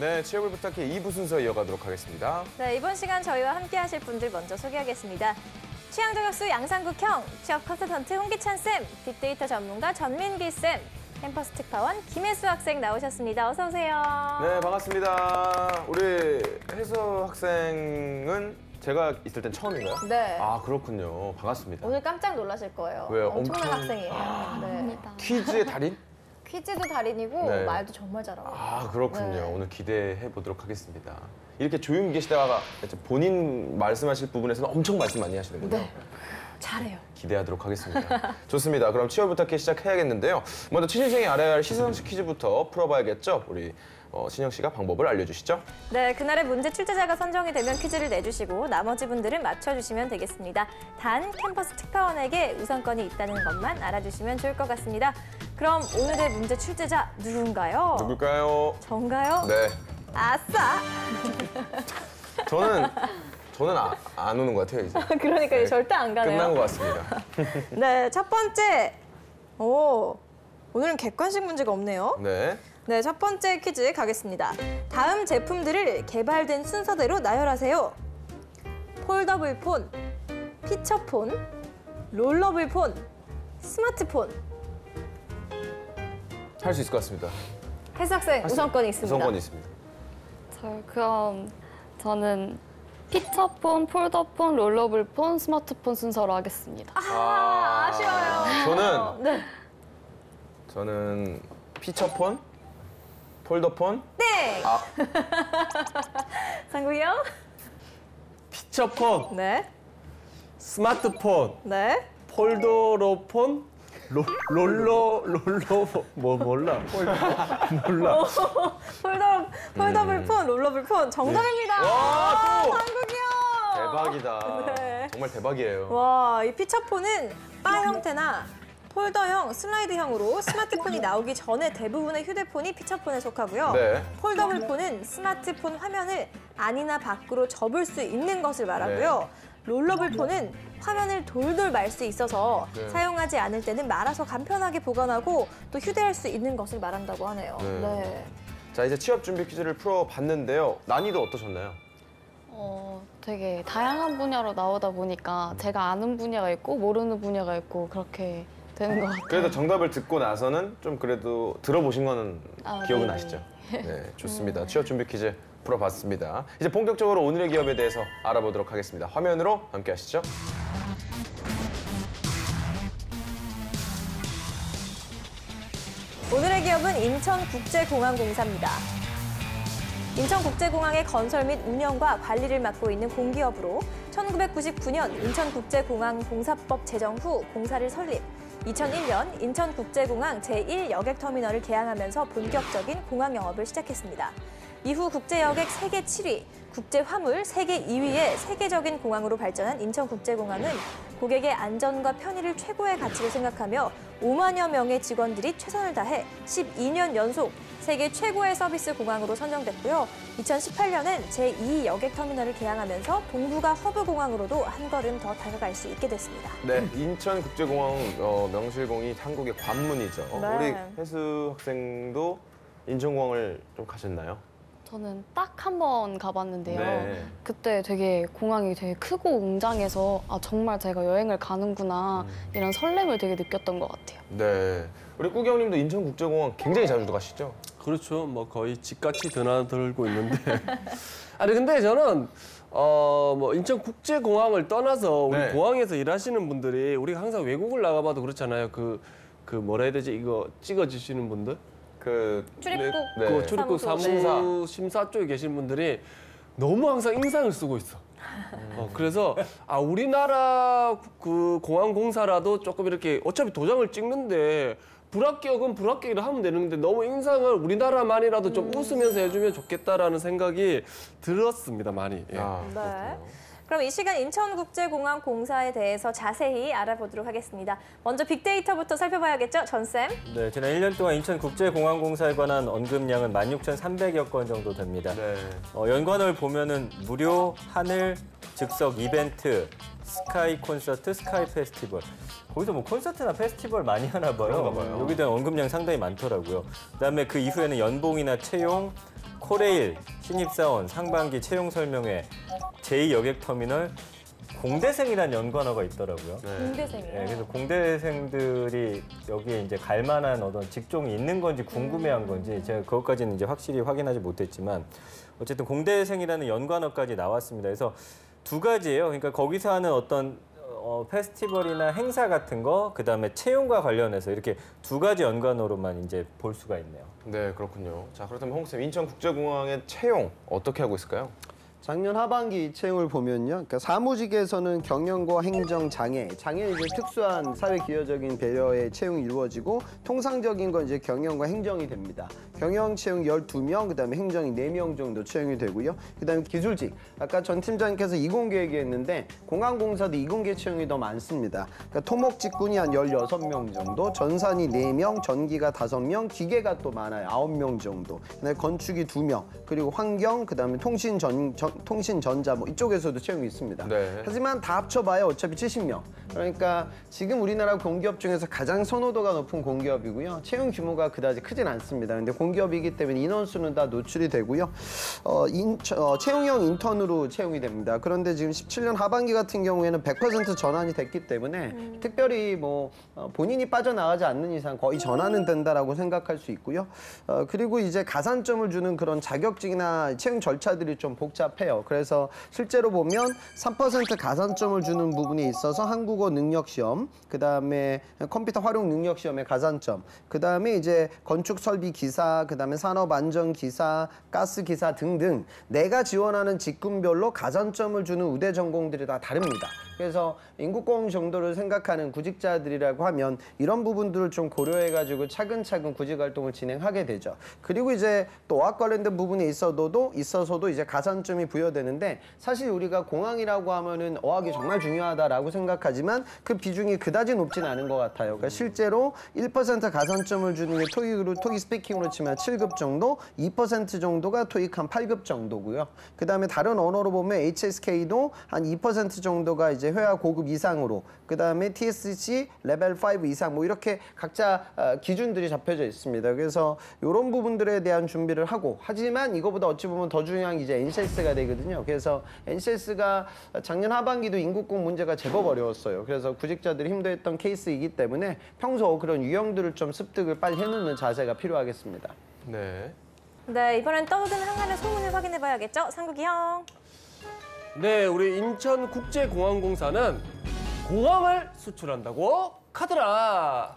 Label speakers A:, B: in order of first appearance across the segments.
A: 네, 취업을 부탁해 2부 순서 이어가도록 하겠습니다.
B: 네, 이번 시간 저희와 함께 하실 분들 먼저 소개하겠습니다. 취향 저격수 양상국형, 취업 컨설턴트 홍기찬 쌤, 빅데이터 전문가 전민기 쌤, 캠퍼스 특파원 김혜수 학생 나오셨습니다. 어서 오세요.
A: 네, 반갑습니다. 우리 혜수 학생은 제가 있을 땐 처음인가요?
B: 네.
A: 아, 그렇군요. 반갑습니다.
B: 오늘 깜짝 놀라실 거예요.
A: 왜요?
B: 엄청난
A: 엄청-
B: 학생이에요. 네.
A: 퀴즈의 달인?
B: 퀴즈도 달인이고
A: 네.
B: 말도 정말 잘하고.
A: 아, 그렇군요.
B: 네.
A: 오늘 기대해 보도록 하겠습니다. 이렇게 조용히 계시다가 본인 말씀하실 부분에서는 엄청 말씀 많이 하시는군요.
B: 네. 잘해요.
A: 기대하도록 하겠습니다. 좋습니다. 그럼 취업 부탁해 시작해야겠는데요. 먼저 취준생이 알아야 할 시상식 퀴즈부터 풀어봐야겠죠? 우리 신영 씨가 방법을 알려주시죠.
B: 네, 그날의 문제 출제자가 선정이 되면 퀴즈를 내주시고 나머지 분들은 맞춰주시면 되겠습니다. 단 캠퍼스 특파원에게 우선권이 있다는 것만 알아주시면 좋을 것 같습니다. 그럼 오늘의 문제 출제자 누군가요?
A: 누굴까요?
B: 전가요?
A: 네.
B: 아싸!
A: 저는 안 오는 것 같아요, 이제.
B: 그러니까
A: 네.
B: 절대 안 가네요.
A: 끝난 것 같습니다.
B: 네, 첫 번째. 오늘은 객관식 문제가 없네요.
A: 네.
B: 네, 첫 번째 퀴즈 가겠습니다. 다음 제품들을 개발된 순서대로 나열하세요. 폴더블 폰, 피처폰, 롤러블 폰, 스마트폰.
A: 할 수 있을 것 같습니다.
B: 혜수 학생 우선권이 있습니다.
A: 우선권이 있습니다.
C: 그럼 저는 피처폰, 폴더폰, 롤러블폰, 스마트폰 순서로 하겠습니다.
B: 아쉬워요.
A: 저는
B: 네.
A: 피처폰, 폴더폰,
B: 네.
A: 아.
B: 상국이 형?
D: 피처폰,
B: 네.
D: 스마트폰,
B: 네.
D: 폴더로폰, 롤러 몰라. 몰라.
B: 폴더블 폰, 롤러블 폰 정답입니다.
A: 와, 또!
B: 상국이 형.
A: 대박이다.
B: 네.
A: 정말 대박이에요.
B: 와, 이 피처폰은 바 형태나 폴더형, 슬라이드형으로 스마트폰이 나오기 전에 대부분의 휴대폰이 피처폰에 속하고요.
A: 네.
B: 폴더블폰은 스마트폰 화면을 안이나 밖으로 접을 수 있는 것을 말하고요. 롤러블폰은 화면을 돌돌 말 수 있어서
A: 네.
B: 사용하지 않을 때는 말아서 간편하게 보관하고 또 휴대할 수 있는 것을 말한다고 하네요.
A: 네.
B: 네.
A: 자, 이제 취업 준비 퀴즈를 풀어봤는데요. 난이도 어떠셨나요?
C: 되게 다양한 분야로 나오다 보니까 제가 아는 분야가 있고 모르는 분야가 있고 그렇게 되는 것 같아요.
A: 그래도 정답을 듣고 나서는 좀 그래도 들어보신 거는 기억은
C: 네.
A: 나시죠? 네, 좋습니다. 취업 준비 퀴즈 풀어봤습니다. 이제 본격적으로 오늘의 기업에 대해서 알아보도록 하겠습니다. 화면으로 함께 하시죠.
B: 오늘의 기업은 인천국제공항공사입니다. 인천국제공항의 건설 및 운영과 관리를 맡고 있는 공기업으로 1999년 인천국제공항공사법 제정 후 공사를 설립, 2001년 인천국제공항 제1여객터미널을 개항하면서 본격적인 공항 영업을 시작했습니다. 이후 국제여객 세계 7위, 국제화물 세계 2위의 세계적인 공항으로 발전한 인천국제공항은 고객의 안전과 편의를 최고의 가치로 생각하며 5만여 명의 직원들이 최선을 다해 12년 연속 세계 최고의 서비스 공항으로 선정됐고요. 2018년엔 제2 여객터미널을 개항하면서 동북아 허브공항으로도 한 걸음 더 다가갈 수 있게 됐습니다.
A: 네, 인천국제공항 명실공히 한국의 관문이죠.
B: 네.
A: 우리 혜수 학생도 인천공항을 좀 가셨나요?
C: 저는 딱 한 번 가봤는데요.
A: 네.
C: 그때 되게 공항이 되게 크고 웅장해서 정말 제가 여행을 가는구나 이런 설렘을 되게 느꼈던 것 같아요.
A: 네, 우리 꾸경님도 인천국제공항 굉장히 자주 가시죠?
D: 그렇죠. 뭐 거의 집같이 드나들고 있는데. 아니 근데 저는 뭐 인천국제공항을 떠나서 우리
A: 네.
D: 공항에서 일하시는 분들이 우리가 항상 외국을 나가봐도 그렇잖아요. 그 뭐라 해야 되지? 이거 찍어주시는 분들?
B: 출입국
A: 네.
D: 그 출입국
B: 사무소,
D: 심사 쪽에 계신 분들이 너무 항상 인상을 쓰고 있어. 그래서 우리나라 그 공항공사라도 조금 이렇게 어차피 도장을 찍는데 불합격은 불합격이라 하면 되는데 너무 인상을 우리나라만이라도 좀 웃으면서 해주면 좋겠다라는 생각이 들었습니다, 많이. 예.
A: 아,
B: 네.
A: 그렇군요.
B: 그럼 이 시간 인천국제공항 공사에 대해서 자세히 알아보도록 하겠습니다. 먼저 빅데이터부터 살펴봐야겠죠, 전쌤?
E: 네, 지난 1년 동안 인천국제공항공사에 관한 언급량은 16,300여 건 정도 됩니다.
A: 네.
E: 연관어를 보면은 무료, 하늘, 즉석 이벤트, 스카이 콘서트, 스카이 페스티벌. 거기서 뭐 콘서트나 페스티벌 많이 하나 봐요.
A: 그런가 봐요.
E: 여기에 대한 언급량 상당히 많더라고요. 그다음에 그 이후에는 연봉이나 채용, 코레일, 신입사원, 상반기 채용 설명회, 제2여객터미널, 공대생이라는 연관어가 있더라고요.
B: 공대생이요.
E: 네, 그래서 공대생들이 여기에 이제 갈 만한 어떤 직종이 있는 건지 궁금해한 건지 제가 그것까지는 이제 확실히 확인하지 못했지만 어쨌든 공대생이라는 연관어까지 나왔습니다. 그래서 두 가지예요. 그러니까 거기서 하는 어떤 페스티벌이나 행사 같은 거, 그다음에 채용과 관련해서 이렇게 두 가지 연관어로만 이제 볼 수가 있네요.
A: 네, 그렇군요. 자, 그렇다면 홍쌤, 인천국제공항의 채용 어떻게 하고 있을까요?
F: 작년 하반기 채용을 보면요. 그러니까 사무직에서는 경영과 행정 장애 이제 특수한 사회 기여적인 배려의 채용이 이루어지고 통상적인 건 이제 경영과 행정이 됩니다. 경영 채용 12명, 그다음에 행정이 4명 정도 채용이 되고요. 그다음에 기술직. 아까 전 팀장님께서 이공계 얘기했는데 공항공사도 이공계 채용이 더 많습니다. 그러니까 토목직군이 한 16명 정도, 전산이 4명, 전기가 5명, 기계가 또 많아요. 9명 정도. 그다음에 건축이 2명, 그리고 환경, 그다음에 통신전자 뭐 이쪽에서도 채용이 있습니다.
A: 네.
F: 하지만 다 합쳐봐야 어차피 70명. 그러니까 지금 우리나라 공기업 중에서 가장 선호도가 높은 공기업이고요. 채용 규모가 그다지 크진 않습니다. 근데 공기업이기 때문에 인원수는 다 노출이 되고요. 채용형 인턴으로 채용이 됩니다. 그런데 지금 17년 하반기 같은 경우에는 100% 전환이 됐기 때문에 특별히 뭐 본인이 빠져나가지 않는 이상 거의 전환은 된다라고 생각할 수 있고요. 그리고 이제 가산점을 주는 그런 자격증이나 채용 절차들이 좀 복잡해요. 그래서 실제로 보면 3% 가산점을 주는 부분이 있어서 한국어 능력 시험, 그다음에 컴퓨터 활용 능력 시험의 가산점, 그다음에 이제 건축 설비 기사, 그다음에 산업 안전 기사, 가스 기사 등등 내가 지원하는 직군별로 가산점을 주는 우대 전공들이 다 다릅니다. 그래서 인국공학 정도를 생각하는 구직자들이라고 하면 이런 부분들을 좀 고려해가지고 차근차근 구직 활동을 진행하게 되죠. 그리고 이제 또 어학 관련된 부분에 있어서도 이제 가산점이 부여되는데 사실 우리가 공항이라고 하면은 어학이 정말 중요하다라고 생각하지만 그 비중이 그다지 높진 않은 것 같아요. 그러니까 실제로 1% 가산점을 주는 게 토익 스피킹으로 치면 7급 정도, 2% 정도가 토익 한 8급 정도고요. 그다음에 다른 언어로 보면 HSK도 한 2% 정도가 이제 회화 고급 이상으로, 그다음에 TSC 레벨 5 이상 뭐 이렇게 각자 기준들이 잡혀져 있습니다. 그래서 이런 부분들에 대한 준비를 하고, 하지만 이거보다 어찌 보면 더 중요한 게 이제 NCS가 되거든요. 그래서 NCS가 작년 하반기도 인국공 문제가 제법 어려웠어요. 그래서 구직자들이 힘들었던 케이스이기 때문에 평소 그런 유형들을 좀 습득을 빨리 해놓는 자세가 필요하겠습니다.
A: 네.
B: 네, 이번엔 떠오르는 항만의 소문을 확인해봐야겠죠? 상국이 형.
D: 네, 우리 인천국제공항공사는 공항을 수출한다고 카더라.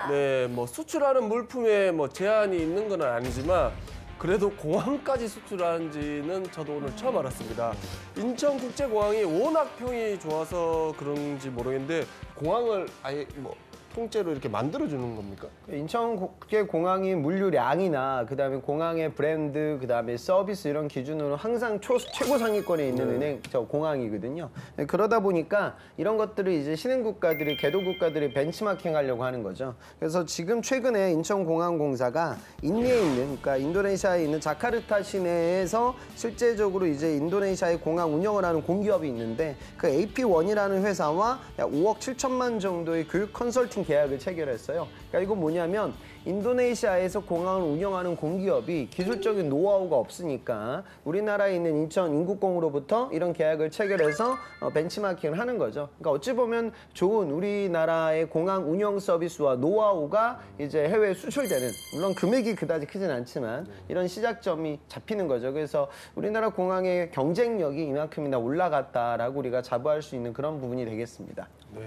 D: 네, 뭐 수출하는 물품에 뭐 제한이 있는 건 아니지만 그래도 공항까지 수출하는지는 저도 오늘 처음 알았습니다. 인천국제공항이 워낙 평이 좋아서 그런지 모르겠는데 공항을 아예 뭐 통째로 이렇게 만들어주는 겁니까?
F: 인천국제공항이 물류량이나 그다음에 공항의 브랜드, 그다음에 서비스 이런 기준으로 항상 최고 상위권에 있는 은행, 공항이거든요. 그러다 보니까 이런 것들을 이제 신흥국가들이, 개도국가들이 벤치마킹 하려고 하는 거죠. 그래서 지금 최근에 인천공항공사가 인니에 있는, 그러니까 인도네시아에 있는 자카르타 시내에서 실제적으로 이제 인도네시아의 공항 운영을 하는 공기업이 있는데 그 AP1이라는 회사와 약 5억 7천만 정도의 교육 컨설팅 계약을 체결했어요. 그러니까 이건 뭐냐면 인도네시아에서 공항을 운영하는 공기업이 기술적인 노하우가 없으니까 우리나라에 있는 인천 인국공으로부터 이런 계약을 체결해서 벤치마킹을 하는 거죠. 그러니까 어찌 보면 좋은 우리나라의 공항 운영 서비스와 노하우가 이제 해외에 수출되는, 물론 금액이 그다지 크진 않지만 이런 시작점이 잡히는 거죠. 그래서 우리나라 공항의 경쟁력이 이만큼이나 올라갔다라고 우리가 자부할 수 있는 그런 부분이 되겠습니다.
D: 네.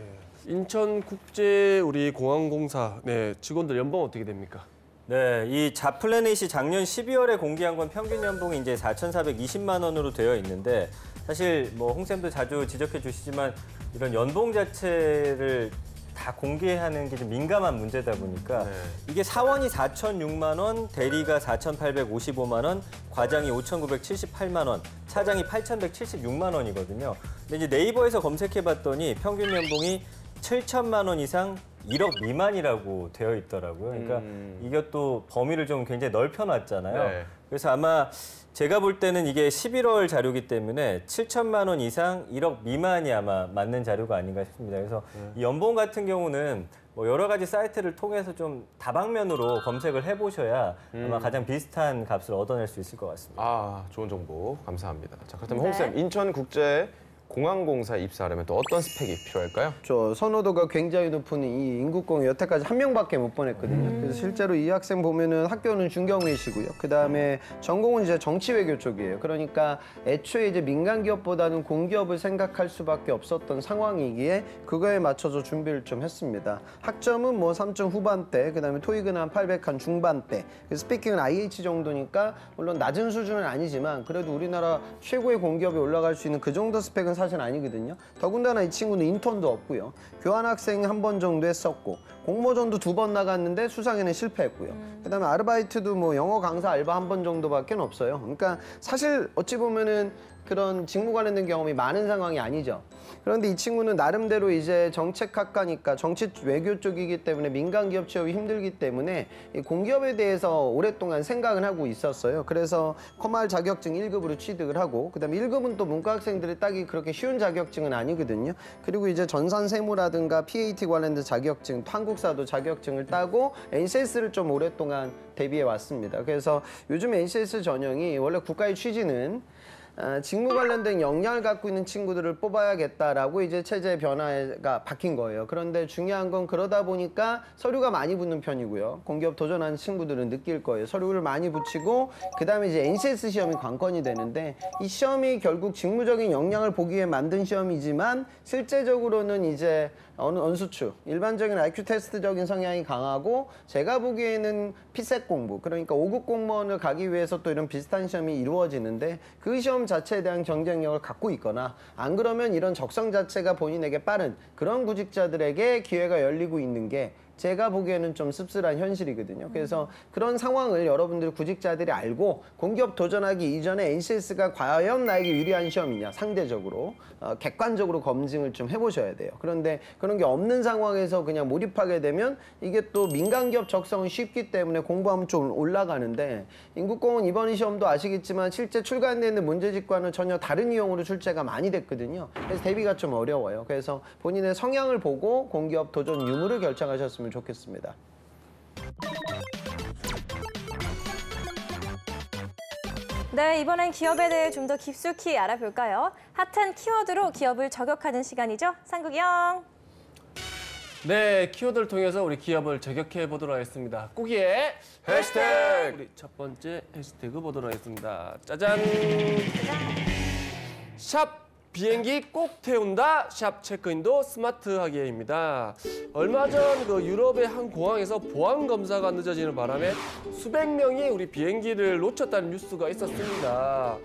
D: 인천국제 우리 공항공사 직원들 연봉 어떻게 됩니까?
E: 네, 이 자플래닛이 작년 12월에 공개한 건 평균 연봉이 이제 4,420만 원으로 되어 있는데 사실 뭐 홍쌤도 자주 지적해 주시지만 이런 연봉 자체를 다 공개하는 게 좀 민감한 문제다 보니까 이게 사원이 4,006만 원, 대리가 4,855만 원, 과장이 5,978만 원, 차장이 8,176만 원이거든요. 근데 이제 네이버에서 검색해봤더니 평균 연봉이 7천만 원 이상 1억 미만이라고 되어 있더라고요. 그러니까 이것도 범위를 좀 굉장히 넓혀놨잖아요.
A: 네.
E: 그래서 아마 제가 볼 때는 이게 11월 자료이기 때문에 7천만 원 이상 1억 미만이 아마 맞는 자료가 아닌가 싶습니다. 그래서 이 연봉 같은 경우는 뭐 여러 가지 사이트를 통해서 좀 다방면으로 검색을 해보셔야 아마 가장 비슷한 값을 얻어낼 수 있을 것 같습니다.
A: 아, 좋은 정보 감사합니다. 자, 그렇다면
B: 네.
A: 홍쌤, 인천국제공항공사에 입사하려면 또 어떤 스펙이 필요할까요?
F: 저 선호도가 굉장히 높은 이 인국공이 여태까지 한 명밖에 못 보냈거든요. 그래서 실제로 이 학생 보면은 학교는 중경외시고요. 그 다음에 전공은 이제 정치외교 쪽이에요. 그러니까 애초에 이제 민간 기업보다는 공기업을 생각할 수밖에 없었던 상황이기에 그거에 맞춰서 준비를 좀 했습니다. 학점은 뭐 3점 후반대, 그 다음에 토익은 한 800 한 중반대. 스피킹은 IH 정도니까 물론 낮은 수준은 아니지만 그래도 우리나라 최고의 공기업에 올라갈 수 있는 그 정도 스펙은 사실 아니거든요. 더군다나 이 친구는 인턴도 없고요. 교환학생 한 번 정도 했었고 공모전도 2번 나갔는데 수상에는 실패했고요. 그다음에 아르바이트도 뭐 영어 강사 알바 한 번 정도밖에 없어요. 그러니까 사실 어찌 보면은 그런 직무 관련된 경험이 많은 상황이 아니죠. 그런데 이 친구는 나름대로 이제 정책학과니까 정치 외교 쪽이기 때문에 민간 기업 취업이 힘들기 때문에 이 공기업에 대해서 오랫동안 생각을 하고 있었어요. 그래서 커말 자격증 1급으로 취득을 하고 그다음에 1급은 또 문과 학생들이 따기 그렇게 쉬운 자격증은 아니거든요. 그리고 이제 전산 세무라든가 PAT 관련된 자격증, 한국사도 자격증을 따고 NCS를 좀 오랫동안 대비해 왔습니다. 그래서 요즘 NCS 전형이 원래 국가의 취지는 직무 관련된 역량을 갖고 있는 친구들을 뽑아야겠다라고 이제 체제 변화가 바뀐 거예요. 그런데 중요한 건 그러다 보니까 서류가 많이 붙는 편이고요. 공기업 도전하는 친구들은 느낄 거예요. 서류를 많이 붙이고 그다음에 이제 NCS 시험이 관건이 되는데 이 시험이 결국 직무적인 역량을 보기 위해 만든 시험이지만 실제적으로는 이제 언수추, 일반적인 IQ 테스트적인 성향이 강하고 제가 보기에는 피셋 공부, 그러니까 5급 공무원을 가기 위해서 또 이런 비슷한 시험이 이루어지는데 그 시험 자체에 대한 경쟁력을 갖고 있거나 안 그러면 이런 적성 자체가 본인에게 빠른 그런 구직자들에게 기회가 열리고 있는 게 제가 보기에는 좀 씁쓸한 현실이거든요. 그래서 그런 상황을 여러분들 구직자들이 알고 공기업 도전하기 이전에 NCS가 과연 나에게 유리한 시험이냐 상대적으로 객관적으로 검증을 좀 해보셔야 돼요. 그런데 그런 게 없는 상황에서 그냥 몰입하게 되면 이게 또 민간 기업 적성은 쉽기 때문에 공부하면 좀 올라가는데 인국공은 이번 시험도 아시겠지만 실제 출간되는 문제집과는 전혀 다른 유형으로 출제가 많이 됐거든요. 그래서 대비가 좀 어려워요. 그래서 본인의 성향을 보고 공기업 도전 유무를 결정하셨으면 좋겠습니다.
B: 네, 이번엔 기업에 대해 좀 더 깊숙이 알아볼까요? 핫한 키워드로 기업을 저격하는 시간이죠. 상국영.
D: 네, 키워드를 통해서 우리 기업을 저격해 보도록 하겠습니다. 꾸기의
A: 해시태그!
D: 우리 첫 번째 해시태그 보도록 하겠습니다. 짜잔! 샵 비행기 꼭 태운다. 샵 체크인도 스마트하게입니다. 얼마 전 그 유럽의 한 공항에서 보안 검사가 늦어지는 바람에 수백 명이 우리 비행기를 놓쳤다는 뉴스가 있었습니다.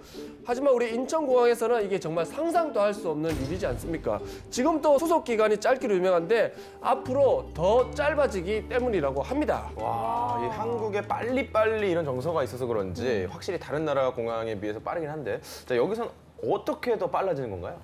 D: 하지만 우리 인천공항에서는 이게 정말 상상도 할 수 없는 일이지 않습니까? 지금 또 수속 기간이 짧기로 유명한데 앞으로 더 짧아지기 때문이라고 합니다.
A: 와, 이 한국에 빨리빨리 이런 정서가 있어서 그런지 확실히 다른 나라 공항에 비해서 빠르긴 한데 자, 여기선 어떻게 더 빨라지는 건가요?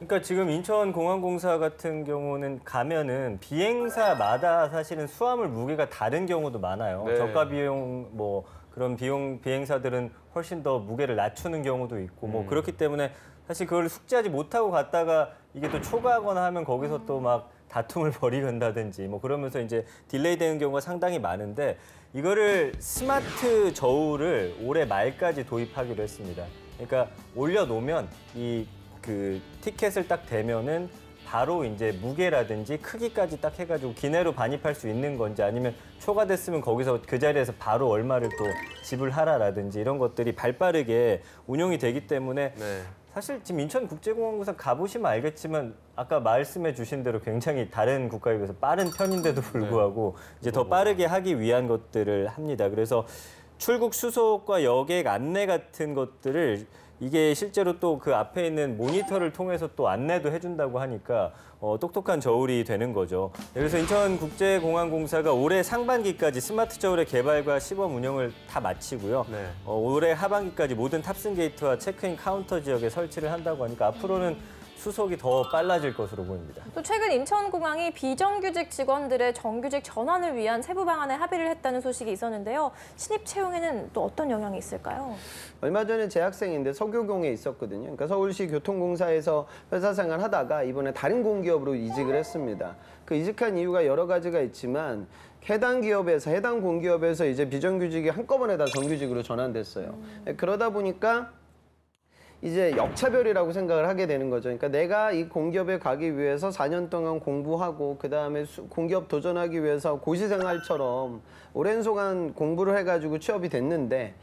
E: 그러니까 지금 인천공항공사 같은 경우는 가면은 비행사마다 사실은 수화물 무게가 다른 경우도 많아요.
A: 네.
E: 저가 비용 뭐 그런 비행사들은 훨씬 더 무게를 낮추는 경우도 있고 뭐 그렇기 때문에 사실 그걸 숙지하지 못하고 갔다가 이게 또 초과하거나 하면 거기서 또 막 다툼을 벌이건다든지 뭐 그러면서 이제 딜레이 되는 경우가 상당히 많은데 이거를 스마트 저울을 올해 말까지 도입하기로 했습니다. 그러니까 올려놓으면 이 그 티켓을 딱 대면은 바로 이제 무게라든지 크기까지 딱 해가지고 기내로 반입할 수 있는 건지 아니면 초과됐으면 거기서 그 자리에서 바로 얼마를 또 지불하라라든지 이런 것들이 발빠르게 운용이 되기 때문에
A: 네.
E: 사실 지금 인천국제공항공사 가보시면 알겠지만 아까 말씀해 주신 대로 굉장히 다른 국가에 비해서 빠른 편인데도 불구하고 이제 더 빠르게 하기 위한 것들을 합니다. 그래서 출국 수속과 여객 안내 같은 것들을 이게 실제로 또 그 앞에 있는 모니터를 통해서 또 안내도 해준다고 하니까 똑똑한 저울이 되는 거죠. 그래서 인천국제공항공사가 올해 상반기까지 스마트 저울의 개발과 시범 운영을 다 마치고요.
A: 네.
E: 올해 하반기까지 모든 탑승 게이트와 체크인 카운터 지역에 설치를 한다고 하니까 앞으로는 수속이 더 빨라질 것으로 보입니다.
B: 또 최근 인천공항이 비정규직 직원들의 정규직 전환을 위한 세부 방안에 합의를 했다는 소식이 있었는데요. 신입 채용에는 또 어떤 영향이 있을까요?
F: 얼마 전에 제 학생인데 서교공에 있었거든요. 그러니까 서울시 교통공사에서 회사 생활 하다가 이번에 다른 공기업으로 이직을 했습니다. 그 이직한 이유가 여러 가지가 있지만 해당 기업에서, 해당 공기업에서 이제 비정규직이 한꺼번에 다 정규직으로 전환됐어요. 그러다 보니까 이제 역차별이라고 생각을 하게 되는 거죠. 그러니까 내가 이 공기업에 가기 위해서 4년 동안 공부하고 그다음에 공기업 도전하기 위해서 고시생활처럼 오랜 소간 공부를 해가지고 취업이 됐는데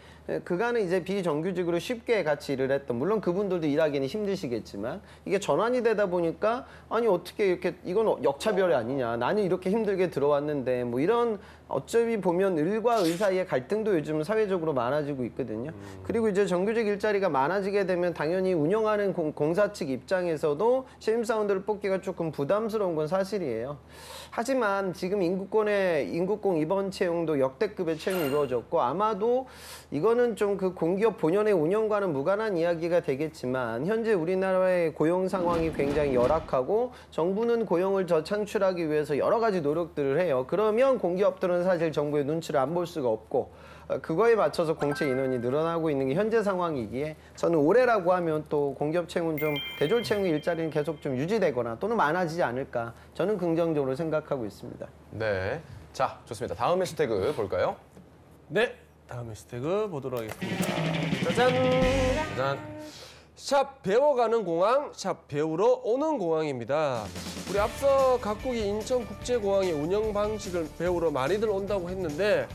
F: 그간은 이제 비정규직으로 쉽게 같이 일을 했던, 물론 그분들도 일하기는 힘드시겠지만 이게 전환이 되다 보니까 아니 어떻게 이렇게, 이건 역차별이 아니냐, 나는 이렇게 힘들게 들어왔는데, 뭐 이런 어차피 보면 을과 의 사이의 갈등도 요즘 사회적으로 많아지고 있거든요. 그리고 이제 정규직 일자리가 많아지게 되면 당연히 운영하는 공사 측 입장에서도 신입사원들을 뽑기가 조금 부담스러운 건 사실이에요. 하지만 지금 인구공 이번 채용도 역대급의 채용이 이루어졌고, 아마도 이거는 좀 그 공기업 본연의 운영과는 무관한 이야기가 되겠지만 현재 우리나라의 고용 상황이 굉장히 열악하고 정부는 고용을 더 창출하기 위해서 여러 가지 노력들을 해요. 그러면 공기업들은 사실 정부의 눈치를 안 볼 수가 없고 그거에 맞춰서 공채 인원이 늘어나고 있는 게 현재 상황이기에 저는 올해라고 하면 또 공기업 채용은 좀 대졸 채용 일자리는 계속 좀 유지되거나 또는 많아지지 않을까, 저는 긍정적으로 생각하고 있습니다.
A: 네. 자, 좋습니다. 다음 해시태그 볼까요?
D: 네, 다음 해시태그 보도록 하겠습니다.
A: 짜잔! 짜잔!
D: 샵 배워가는 공항, 샵 배우러 오는 공항입니다. 우리 앞서 각국이 인천국제공항의 운영 방식을 배우러 많이들 온다고 했는데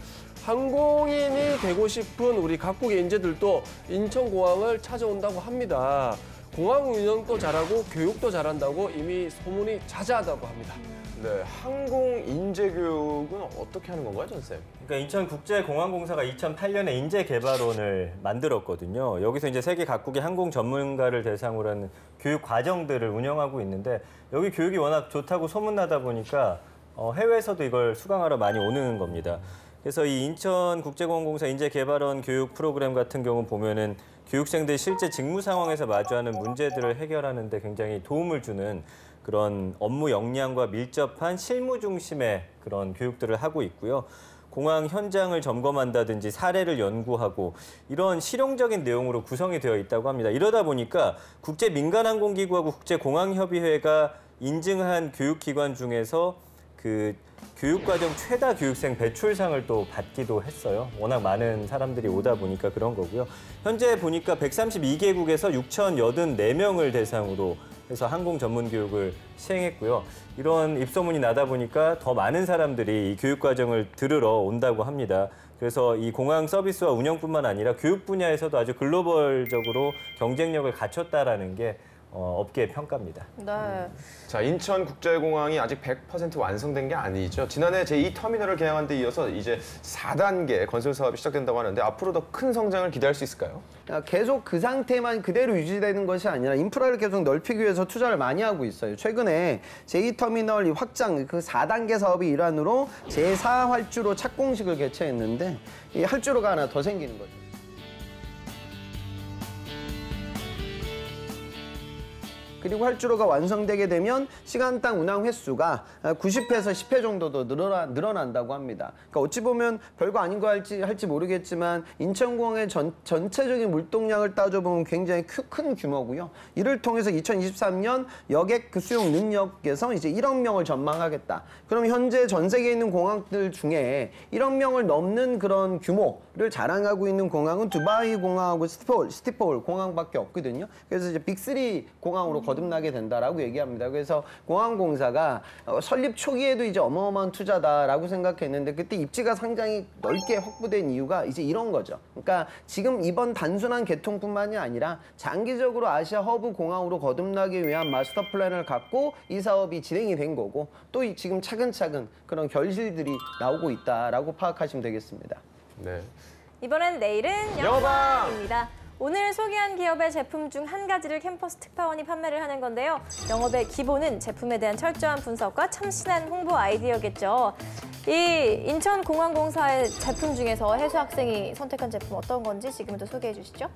D: 항공인이 되고 싶은 우리 각국의 인재들도 인천공항을 찾아온다고 합니다. 공항 운영도 잘하고 교육도 잘한다고 이미 소문이 자자하다고 합니다.
A: 네, 항공 인재 교육은 어떻게 하는 건가요, 전쌤?
E: 그러니까 인천국제공항공사가 2008년에 인재개발원을 만들었거든요. 여기서 이제 세계 각국의 항공 전문가를 대상으로 하는 교육 과정들을 운영하고 있는데 여기 교육이 워낙 좋다고 소문나다 보니까 해외에서도 이걸 수강하러 많이 오는 겁니다. 그래서 이 인천국제공항공사 인재개발원 교육 프로그램 같은 경우 보면은 교육생들이 실제 직무 상황에서 마주하는 문제들을 해결하는 데 굉장히 도움을 주는 그런 업무 역량과 밀접한 실무 중심의 그런 교육들을 하고 있고요. 공항 현장을 점검한다든지 사례를 연구하고 이런 실용적인 내용으로 구성이 되어 있다고 합니다. 이러다 보니까 국제민간항공기구하고 국제공항협의회가 인증한 교육기관 중에서 그 교육과정 최다 교육생 배출상을 또 받기도 했어요. 워낙 많은 사람들이 오다 보니까 그런 거고요. 현재 보니까 132개국에서 6,084명을 대상으로 해서 항공 전문 교육을 시행했고요. 이런 입소문이 나다 보니까 더 많은 사람들이 이 교육 과정을 들으러 온다고 합니다. 그래서 이 공항 서비스와 운영뿐만 아니라 교육 분야에서도 아주 글로벌적으로 경쟁력을 갖췄다라는 게 업계의 평가입니다.
B: 네.
A: 자, 인천국제공항이 아직 100% 완성된 게 아니죠. 지난해 제2터미널을 개항한 데 이어서 이제 4단계 건설 사업이 시작된다고 하는데 앞으로 더 큰 성장을 기대할 수 있을까요?
F: 계속 그 상태만 그대로 유지되는 것이 아니라 인프라를 계속 넓히기 위해서 투자를 많이 하고 있어요. 최근에 제2터미널 확장, 그 4단계 사업의 일환으로 제4활주로 착공식을 개최했는데 이 활주로가 하나 더 생기는 거죠. 그리고 활주로가 완성되게 되면 시간당 운항 횟수가 90회에서 10회 정도 더 늘어난다고 합니다. 그러니까 어찌 보면 별거 아닌 거 할지 모르겠지만 인천공항의 전체적인 물동량을 따져보면 굉장히 큰 규모고요. 이를 통해서 2023년 여객 그 수용 능력에서 이제 1억 명을 전망하겠다. 그럼 현재 전 세계에 있는 공항들 중에 1억 명을 넘는 그런 규모를 자랑하고 있는 공항은 두바이 공항하고 스티폴 공항밖에 없거든요. 그래서 이제 빅3 공항으로 거듭나게 된다라고 얘기합니다. 그래서 공항공사가 설립 초기에도 이제 어마어마한 투자다라고 생각했는데 그때 입지가 상당히 넓게 확보된 이유가 이제 이런 거죠. 그러니까 지금 이번 단순한 개통뿐만이 아니라 장기적으로 아시아 허브 공항으로 거듭나기 위한 마스터 플랜을 갖고 이 사업이 진행이 된 거고 또 지금 차근차근 그런 결실들이 나오고 있다라고 파악하시면 되겠습니다.
A: 네.
B: 이번엔 내일은
A: 영어방!
B: 영어방입니다. 오늘 소개한 기업의 제품 중 한 가지를 캠퍼스 특파원이 판매를 하는 건데요. 영업의 기본은 제품에 대한 철저한 분석과 참신한 홍보 아이디어겠죠. 이 인천공항공사의 제품 중에서 해수 학생이 선택한 제품 어떤 건지 지금부터 소개해 주시죠.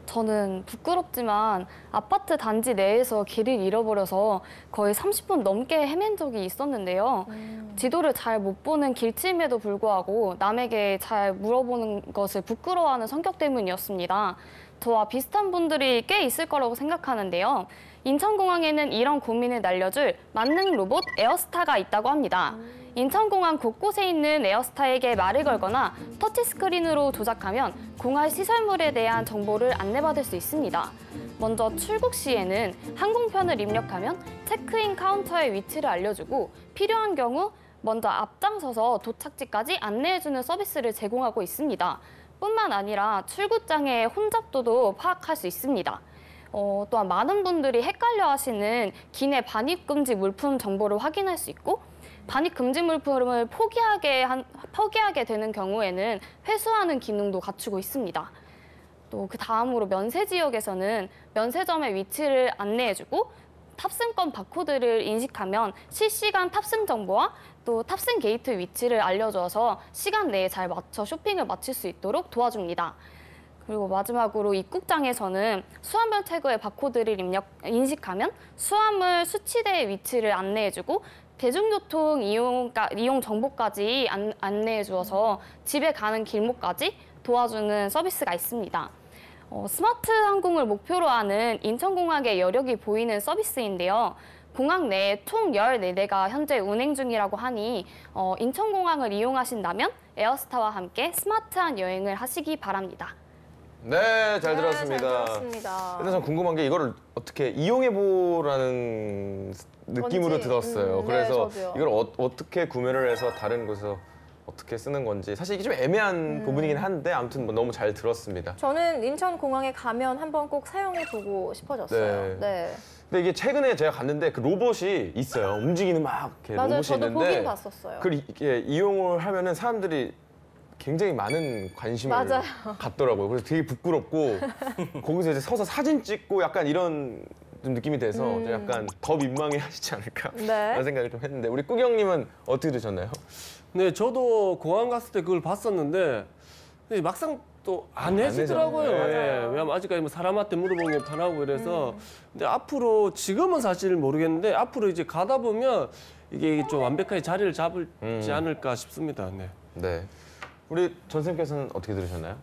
C: 저는 부끄럽지만 아파트 단지 내에서 길을 잃어버려서 거의 30분 넘게 헤맨 적이 있었는데요. 지도를 잘 못 보는 길치임에도 불구하고 남에게 잘 물어보는 것을 부끄러워하는 성격 때문이었습니다. 저와 비슷한 분들이 꽤 있을 거라고 생각하는데요. 인천공항에는 이런 고민을 날려줄 만능 로봇 에어스타가 있다고 합니다. 인천공항 곳곳에 있는 에어스타에게 말을 걸거나 터치스크린으로 조작하면 공항 시설물에 대한 정보를 안내받을 수 있습니다. 먼저 출국 시에는 항공편을 입력하면 체크인 카운터의 위치를 알려주고 필요한 경우 먼저 앞장서서 도착지까지 안내해주는 서비스를 제공하고 있습니다. 뿐만 아니라 출국장의 혼잡도도 파악할 수 있습니다. 또한 많은 분들이 헷갈려 하시는 기내 반입금지 물품 정보를 확인할 수 있고 반입금지 물품을 포기하게 되는 경우에는 회수하는 기능도 갖추고 있습니다. 또 그 다음으로 면세 지역에서는 면세점의 위치를 안내해주고 탑승권 바코드를 인식하면 실시간 탑승 정보와 또 탑승 게이트 위치를 알려줘서 시간 내에 잘 맞춰 쇼핑을 마칠 수 있도록 도와줍니다. 그리고 마지막으로 입국장에서는 수화물 태그의 바코드를 인식하면 수화물 수치대의 위치를 안내해주고 대중교통 이용 정보까지 안내해 주어서 집에 가는 길목까지 도와주는 서비스가 있습니다. 스마트 항공을 목표로 하는 인천공항의 여력이 보이는 서비스인데요. 공항 내에 총 14대가 현재 운행 중이라고 하니 인천공항을 이용하신다면 에어스타와 함께 스마트한 여행을 하시기 바랍니다.
A: 네, 잘
B: 네,
A: 들었습니다.
B: 잘 들었습니다.
A: 근데 전 궁금한 게 이거를 어떻게 이용해보라는 느낌으로
B: 뭔지.
A: 들었어요.
B: 네,
A: 그래서
B: 저도요.
A: 이걸 어떻게 구매를 해서 다른 곳에서 어떻게 쓰는 건지 사실 이게 좀 애매한 부분이긴 한데 아무튼 뭐 너무 잘 들었습니다.
B: 저는 인천공항에 가면 한번 꼭 사용해보고 싶어졌어요. 네.
A: 근데 이게 최근에 제가 갔는데 그 로봇이 있어요. 움직이는 막 이렇게
B: 맞아요.
A: 로봇이
B: 저도
A: 있는데
B: 보긴 봤었어요.
A: 그걸 이게 이용을 하면은 사람들이 굉장히 많은 관심을
B: 맞아요.
A: 갖더라고요. 그래서 되게 부끄럽고 거기서 이제 서서 사진 찍고 약간 이런 좀 느낌이 돼서 좀 약간 더 민망해하시지 않을까
B: 네.
A: 라는 생각을 좀 했는데 우리 꾸경님은 어떻게 드셨나요?
D: 네, 저도 공항 갔을 때 그걸 봤었는데 근데 막상 또 안 해주더라고요.
A: 해주잖아요.
D: 예,
B: 맞아요.
D: 왜냐면 아직까지 뭐 사람한테 물어보는 게 편하고 이래서 근데 앞으로 지금은 사실 모르겠는데 앞으로 이제 가다 보면 이게 좀 완벽하게 자리를 잡을지 않을까 싶습니다. 네.
A: 네. 우리 전 선생님께서는 어떻게 들으셨나요?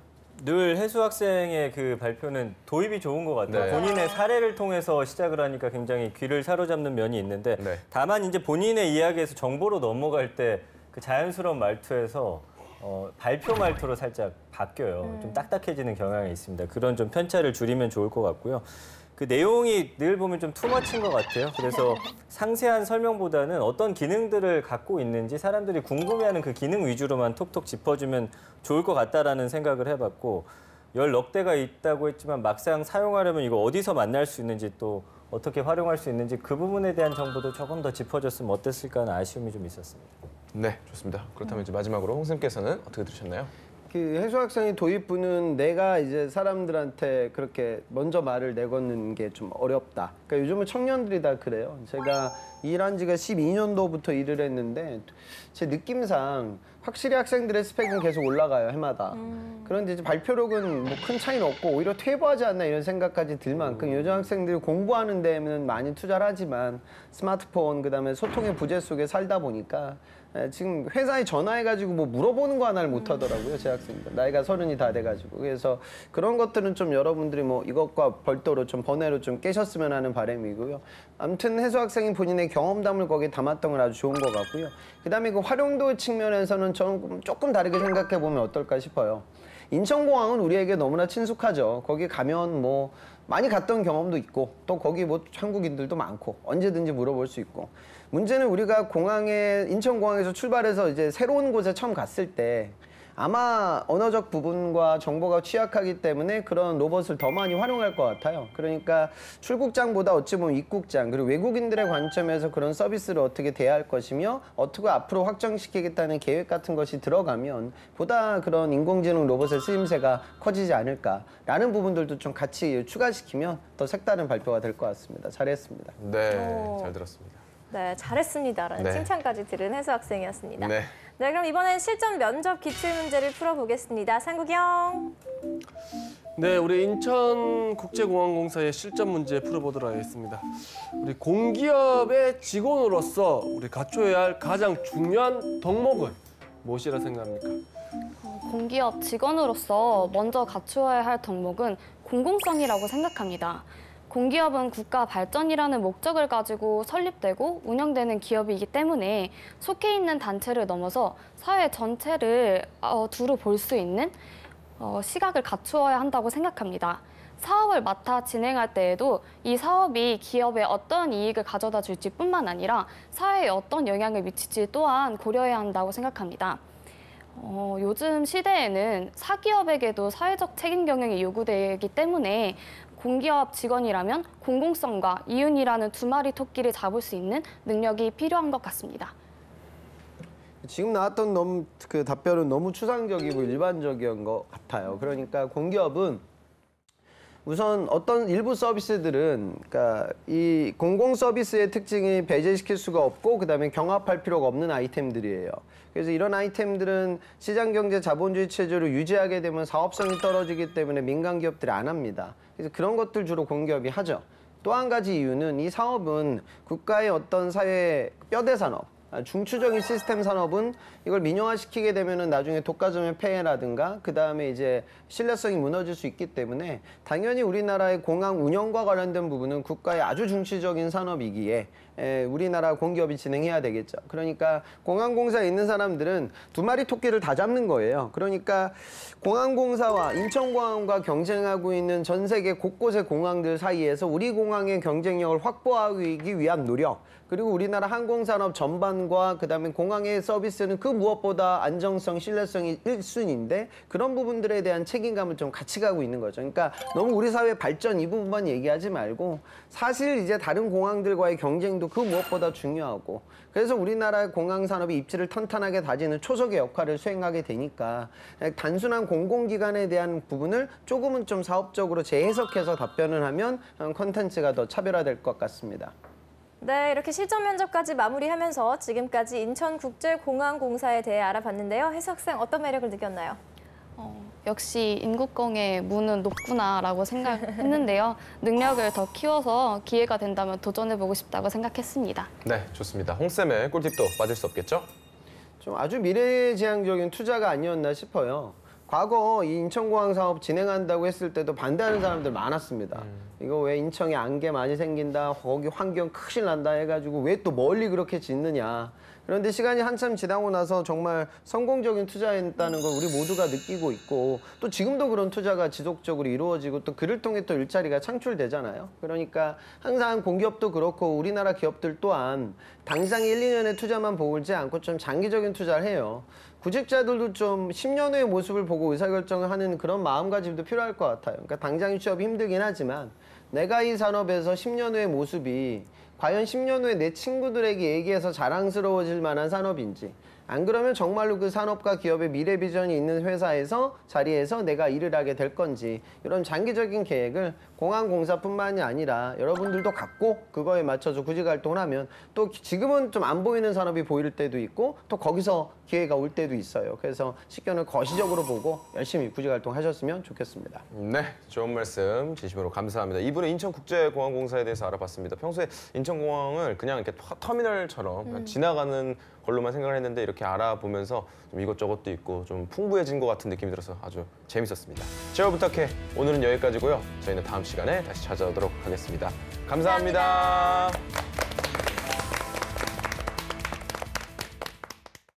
E: 늘 해수 학생의 그 발표는 도입이 좋은 것 같아요.
A: 네.
E: 본인의 사례를 통해서 시작을 하니까 굉장히 귀를 사로잡는 면이 있는데
A: 네.
E: 다만 이제 본인의 이야기에서 정보로 넘어갈 때 그 자연스러운 말투에서 발표 말투로 살짝 바뀌어요. 좀 딱딱해지는 경향이 있습니다. 그런 좀 편차를 줄이면 좋을 것 같고요. 그 내용이 늘 보면 좀 투머치인 것 같아요. 그래서 상세한 설명보다는 어떤 기능들을 갖고 있는지 사람들이 궁금해하는 그 기능 위주로만 톡톡 짚어주면 좋을 것 같다라는 생각을 해봤고 10몇 대가 있다고 했지만 막상 사용하려면 이거 어디서 만날 수 있는지 또 어떻게 활용할 수 있는지 그 부분에 대한 정보도 조금 더 짚어줬으면 어땠을까 하는 아쉬움이 좀 있었습니다.
A: 네, 좋습니다. 그렇다면 이제 마지막으로 홍 선생님께서는 어떻게 들으셨나요?
F: 그 해수학생의 도입부는 내가 이제 사람들한테 그렇게 먼저 말을 내걷는 게 좀 어렵다. 그러니까 요즘은 청년들이 다 그래요. 제가 일한 지가 12년도부터 일을 했는데 제 느낌상 확실히 학생들의 스펙은 계속 올라가요, 해마다. 그런데 이제 발표력은 뭐 큰 차이는 없고 오히려 퇴보하지 않나 이런 생각까지 들 만큼 요즘 학생들이 공부하는 데는 많이 투자를 하지만 스마트폰 그다음에 소통의 부재 속에 살다 보니까 지금 회사에 전화해가지고 뭐 물어보는 거 하나를 못 하더라고요, 제 학생들. 나이가 30이 다 돼가지고. 그래서 그런 것들은 좀 여러분들이 뭐 이것과 별도로 좀 번외로 좀 깨셨으면 하는 바람이고요. 아무튼 해수 학생이 본인의 경험담을 거기에 담았던 건 아주 좋은 것 같고요. 그다음에 그 활용도 측면에서는 저는 조금 다르게 생각해 보면 어떨까 싶어요. 인천공항은 우리에게 너무나 친숙하죠. 거기 가면 뭐 많이 갔던 경험도 있고 또 거기 뭐 한국인들도 많고 언제든지 물어볼 수 있고 문제는 우리가 인천공항에서 출발해서 이제 새로운 곳에 처음 갔을 때 아마 언어적 부분과 정보가 취약하기 때문에 그런 로봇을 더 많이 활용할 것 같아요. 그러니까 출국장보다 어찌 보면 입국장 그리고 외국인들의 관점에서 그런 서비스를 어떻게 대할 것이며 어떻게 앞으로 확장시키겠다는 계획 같은 것이 들어가면 보다 그런 인공지능 로봇의 쓰임새가 커지지 않을까라는 부분들도 좀 같이 추가시키면 더 색다른 발표가 될 것 같습니다. 잘했습니다.
A: 네, 잘 들었습니다.
B: 네, 잘했습니다라는
A: 네.
B: 칭찬까지 들은 해수 학생이었습니다.
A: 네.
B: 네, 그럼 이번엔 실전 면접 기출 문제를 풀어보겠습니다. 상국이 형.
D: 네, 우리 인천국제공항공사의 실전 문제 풀어보도록 하겠습니다. 우리 공기업의 직원으로서 우리 갖춰야 할 가장 중요한 덕목은 무엇이라 생각합니까?
C: 공기업 직원으로서 먼저 갖추어야 할 덕목은 공공성이라고 생각합니다. 공기업은 국가 발전이라는 목적을 가지고 설립되고 운영되는 기업이기 때문에 속해 있는 단체를 넘어서 사회 전체를 두루 볼 수 있는 시각을 갖추어야 한다고 생각합니다. 사업을 맡아 진행할 때에도 이 사업이 기업에 어떤 이익을 가져다 줄지 뿐만 아니라 사회에 어떤 영향을 미칠지 또한 고려해야 한다고 생각합니다. 요즘 시대에는 사기업에게도 사회적 책임 경영이 요구되기 때문에 공기업 직원이라면 공공성과 이윤이라는 두 마리 토끼를 잡을 수 있는 능력이 필요한 것 같습니다.
F: 지금 나왔던 그 답변은 너무 추상적이고 일반적인 것 같아요. 그러니까 공기업은 우선 어떤 일부 서비스들은 그러니까 이 공공 서비스의 특징이 배제시킬 수가 없고 그다음에 경합할 필요가 없는 아이템들이에요. 그래서 이런 아이템들은 시장 경제 자본주의 체제를 유지하게 되면 사업성이 떨어지기 때문에 민간 기업들이 안 합니다. 그래서 그런 것들 주로 공기업이 하죠. 또 한 가지 이유는 이 사업은 국가의 어떤 사회 뼈대 산업, 중추적인 시스템 산업은 이걸 민영화시키게 되면은 나중에 독과점의 폐해라든가 그 다음에 이제 신뢰성이 무너질 수 있기 때문에 당연히 우리나라의 공항 운영과 관련된 부분은 국가의 아주 중추적인 산업이기에 우리나라 공기업이 진행해야 되겠죠. 그러니까 공항공사에 있는 사람들은 두 마리 토끼를 다 잡는 거예요. 그러니까 공항공사와 인천공항과 경쟁하고 있는 전 세계 곳곳의 공항들 사이에서 우리 공항의 경쟁력을 확보하기 위한 노력, 그리고 우리나라 항공산업 전반과 그다음에 공항의 서비스는 그 무엇보다 안정성, 신뢰성이 1순위인데 그런 부분들에 대한 책임감을 좀 같이 가고 있는 거죠. 그러니까 너무 우리 사회 발전 이 부분만 얘기하지 말고 사실 이제 다른 공항들과의 경쟁도 그 무엇보다 중요하고 그래서 우리나라 공항산업이 입지를 탄탄하게 다지는 초석의 역할을 수행하게 되니까 단순한 공공기관에 대한 부분을 조금은 좀 사업적으로 재해석해서 답변을 하면 컨텐츠가 더 차별화될 것 같습니다.
B: 네, 이렇게 실전 면접까지 마무리하면서 지금까지 인천국제공항공사에 대해 알아봤는데요. 해석생 어떤 매력을 느꼈나요?
C: 역시 인국공의 문은 높구나라고 생각했는데요. 능력을 더 키워서 기회가 된다면 도전해보고 싶다고 생각했습니다.
A: 네, 좋습니다. 홍쌤의 꿀팁도 빠질 수 없겠죠?
F: 좀 아주 미래지향적인 투자가 아니었나 싶어요. 과거 이 인천공항 사업 진행한다고 했을 때도 반대하는 사람들 많았습니다. 이거 왜 인천에 안개 많이 생긴다, 거기 환경 큰일 난다 해가지고 왜 또 멀리 그렇게 짓느냐. 그런데 시간이 한참 지나고 나서 정말 성공적인 투자했다는 걸 우리 모두가 느끼고 있고 또 지금도 그런 투자가 지속적으로 이루어지고 또 그를 통해 또 일자리가 창출되잖아요. 그러니까 항상 공기업도 그렇고 우리나라 기업들 또한 당장 1, 2년의 투자만 보지 않고 좀 장기적인 투자를 해요. 구직자들도 좀 10년 후의 모습을 보고 의사결정을 하는 그런 마음가짐도 필요할 것 같아요. 그러니까 당장 취업이 힘들긴 하지만 내가 이 산업에서 10년 후의 모습이 과연 10년 후에 내 친구들에게 얘기해서 자랑스러워질 만한 산업인지 안 그러면 정말로 그 산업과 기업의 미래 비전이 있는 회사에서 자리에서 내가 일을 하게 될 건지 이런 장기적인 계획을 공항공사뿐만이 아니라 여러분들도 갖고 그거에 맞춰서 구직활동을 하면 또 지금은 좀 안 보이는 산업이 보일 때도 있고 또 거기서 기회가 올 때도 있어요. 그래서 식견을 거시적으로 보고 열심히 구직활동 하셨으면 좋겠습니다.
A: 네, 좋은 말씀 진심으로 감사합니다. 이분은 인천국제공항공사에 대해서 알아봤습니다. 평소에 인천공항을 그냥 이렇게 터미널처럼 그냥 지나가는 걸로만 생각을 했는데 이렇게 알아보면서 좀 이것저것도 있고 좀 풍부해진 것 같은 느낌이 들어서 아주 재밌었습니다. 제발 부탁해 오늘은 여기까지고요. 저희는 다음 시간에 다시 찾아오도록 하겠습니다. 감사합니다.